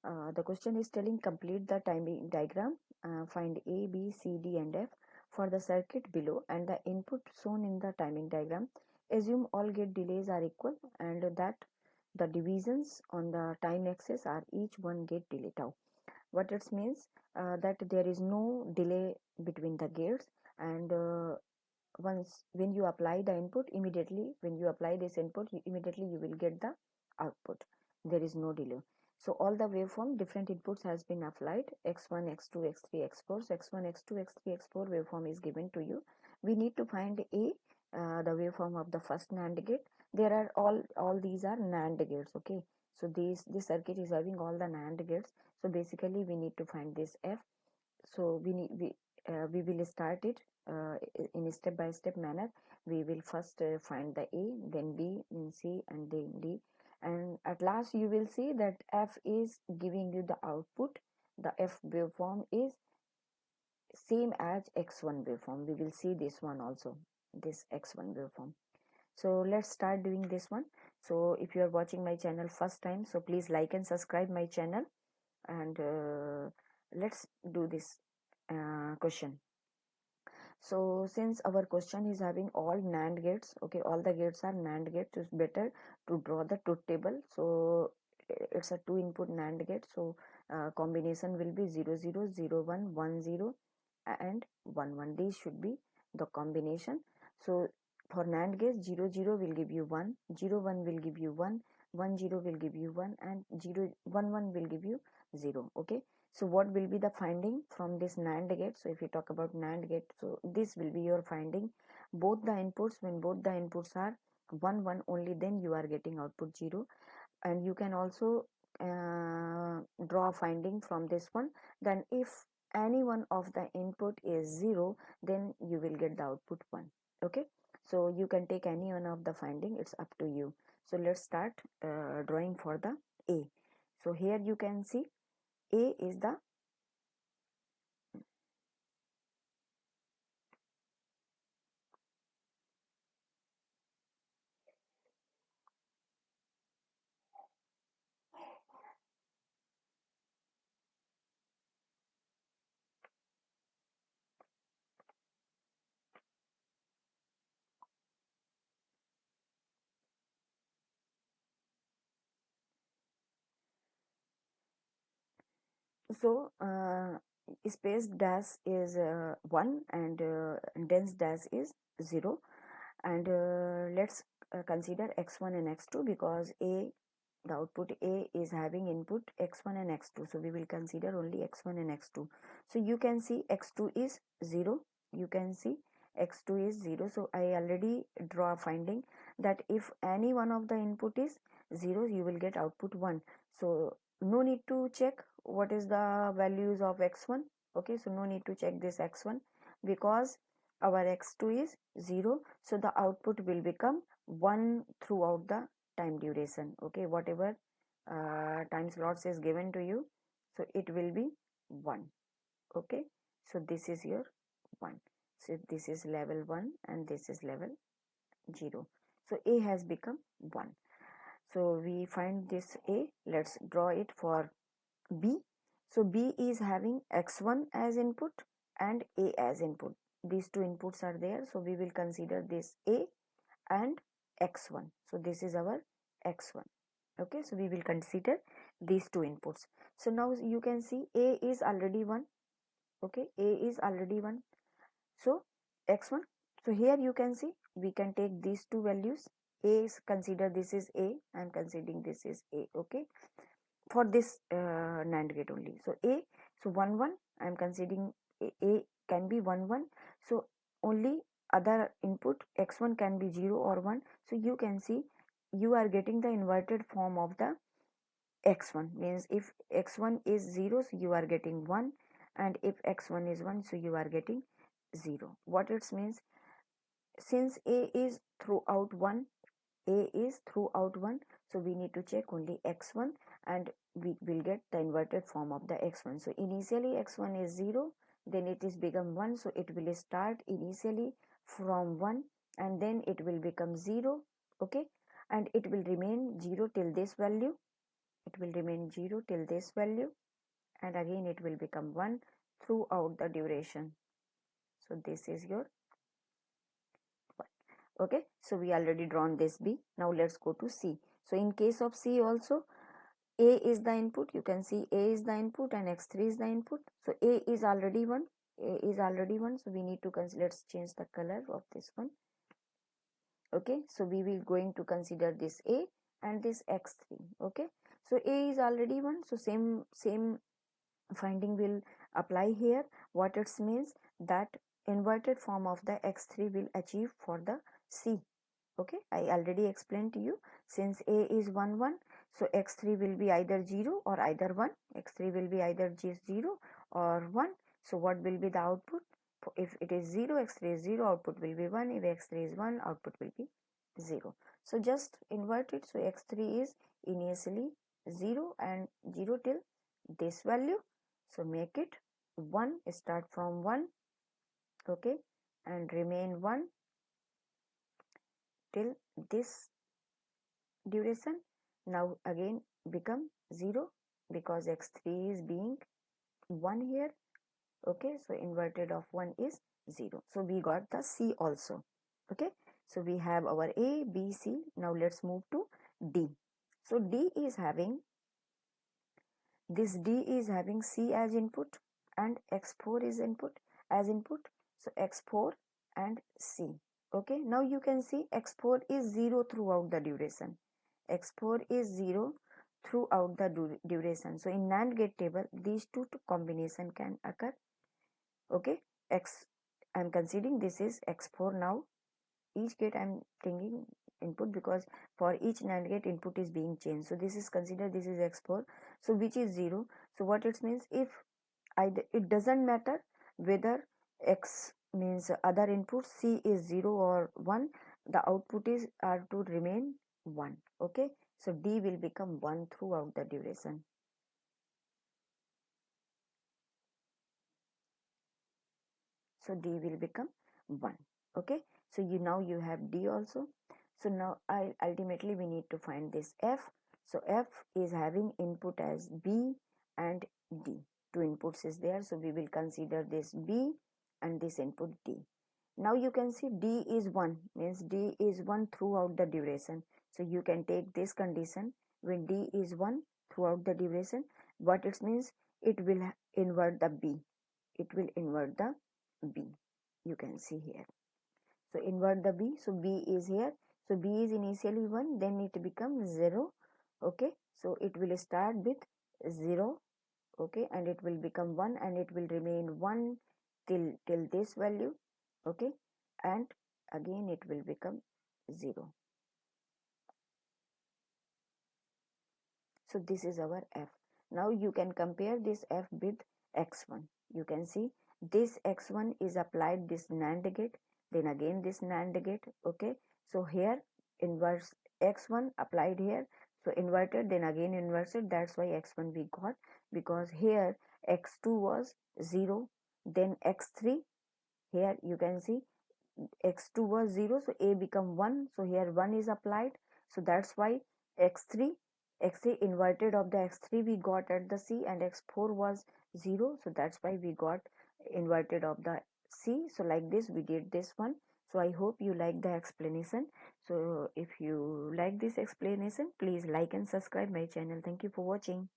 The question is telling complete the timing diagram, find A, B, C, D and F for the circuit below and the input shown in the timing diagram. Assume all gate delays are equal and that the divisions on the time axis are each one gate delay tau. What it means, that there is no delay between the gates, and once when you apply the input, immediately when you apply this input, immediately you will get the output. There is no delay. So all the waveform different inputs has been applied, x1, x2, x3, x4. So x1, x2, x3, x4 waveform is given to you. We need to find a the waveform of the first NAND gate. There are all these are NAND gates. Okay, so this circuit is having all the NAND gates. So basically we need to find this F. So we will start it in a step by step manner. We will first find the A, then B, then C and then D, and at last you will see that F is giving you the output. The F waveform is same as X1 waveform. We will see this one also, this X1 waveform. So let's start doing this one. So if you are watching my channel first time, so please like and subscribe my channel, and let's do this question. So since our question is having all NAND gates, okay, all the gates are NAND gates, it's better to draw the truth table. So it's a 2 input NAND gate, so combination will be 0 0 0 1 1 0 and 1 1. These should be the combination. So for NAND gate, 0 0 will give you 1, 0 1 will give you 1, 1 0 will give you 1 and 0 1 1 will give you 0. Okay, so what will be the finding from this NAND gate? So if you talk about NAND gate, so this will be your finding. Both the inputs, when both the inputs are 1 1 only, then you are getting output 0. And you can also draw a finding from this one. Then if any one of the input is 0, then you will get the output 1. Okay, so you can take any one of the finding, it's up to you. So let's start drawing for the A. So here you can see A is the so space dash is 1 and dense dash is 0, and let's consider x1 and x2 because the output A is having input x1 and x2, so we will consider only x1 and x2. So you can see x2 is 0, you can see x2 is 0. So I already draw a finding that if any one of the input is 0, you will get output 1. So no need to check what is the values of x1. Okay, so no need to check this x1 because our x2 is 0, so the output will become 1 throughout the time duration. Okay, whatever time slots is given to you, so it will be 1. Okay, so this is your 1. So this is level 1 and this is level 0. So A has become 1. So we find this A. Let's draw it for B. So B is having x1 as input and A as input. These two inputs are there, so we will consider this A and x1. So this is our x1. Okay, so we will consider these two inputs. So now you can see A is already 1. Okay, A is already 1. So x1. So here you can see we can take these two values. A is consider this is A. I am considering this is A. Okay, for this NAND gate only. So A, so 1 1. I am considering A can be 1 1. So only other input x1 can be 0 or 1. So you can see you are getting the inverted form of the x1, means if x1 is 0, so you are getting 1, and if x1 is 1, so you are getting 0. What it means, since A is throughout 1, A is throughout 1, so we need to check only x1 and we will get the inverted form of the x1. So initially x1 is 0, then it is become 1, so it will start initially from 1 and then it will become 0. Okay, and it will remain 0 till this value. it will remain 0 till this value, and again it will become 1 throughout the duration. So this is your 1. Okay, so we already drawn this B. Now let's go to C. So in case of C also, A is the input. You can see A is the input and X3 is the input. So A is already 1. A is already 1. So we need to consider, let's change the color of this one. Okay, so we will going to consider this A and this X3. Okay, so A is already 1. So same finding will apply here. What it means, that inverted form of the X3 will achieve for the C. Okay, I already explained to you, since A is 1 1, so X3 will be either 0 or either 1. X3 will be either 0 or 1. So what will be the output? If it is 0, X3 is 0, output will be 1. If X3 is 1, output will be 0. So just invert it. So X3 is initially 0 and 0 till this value. So make it 1, start from 1, okay, and remain 1 till this duration. Now again become 0 because X3 is being 1 here. Okay, so inverted of 1 is 0. So we got the C also. Okay, so we have our A, B, C. Now let's move to D. So D is having, this D is having C as input and X4 is input as input. So X4 and C. Okay, now you can see X4 is 0 throughout the duration. X4 is 0 throughout the duration. So in NAND gate table, these two combination can occur. Okay, I'm considering this is X4 now. Each gate I'm taking input because for each NAND gate input is being changed. So this is considered, this is X4. So which is 0. So what it means, if it doesn't matter whether X means other input C is 0 or 1, the output is are to remain 1. Okay, so D will become 1 throughout the duration. So D will become 1. Okay, so now you have D also. So now ultimately we need to find this F. So F is having input as B and D. Two inputs is there, so we will consider this B and this input D. Now you can see D is 1, means D is 1 throughout the duration. So you can take this condition, when D is 1 throughout the duration, what it means, it will invert the B. It will invert the B. You can see here. So invert the B. So B is here. So B is initially 1, then it becomes 0. Okay, so it will start with 0. Okay, and it will become 1 and it will remain 1 till this value. Okay, and again it will become 0. So this is our F. Now you can compare this F with X1. You can see this X1 is applied this NAND gate, then again this NAND gate. Okay, so here inverse X1 applied here, so inverted, then again inverted. That's why X1 we got, because here X2 was 0, then X3, here you can see X2 was 0, so A become 1, so here 1 is applied. So that's why X3 X3 inverted of the X3 we got at the C, and X4 was 0, so that's why we got inverted of the C. So like this we did this one. So I hope you like the explanation. So if you like this explanation, please like and subscribe my channel. Thank you for watching.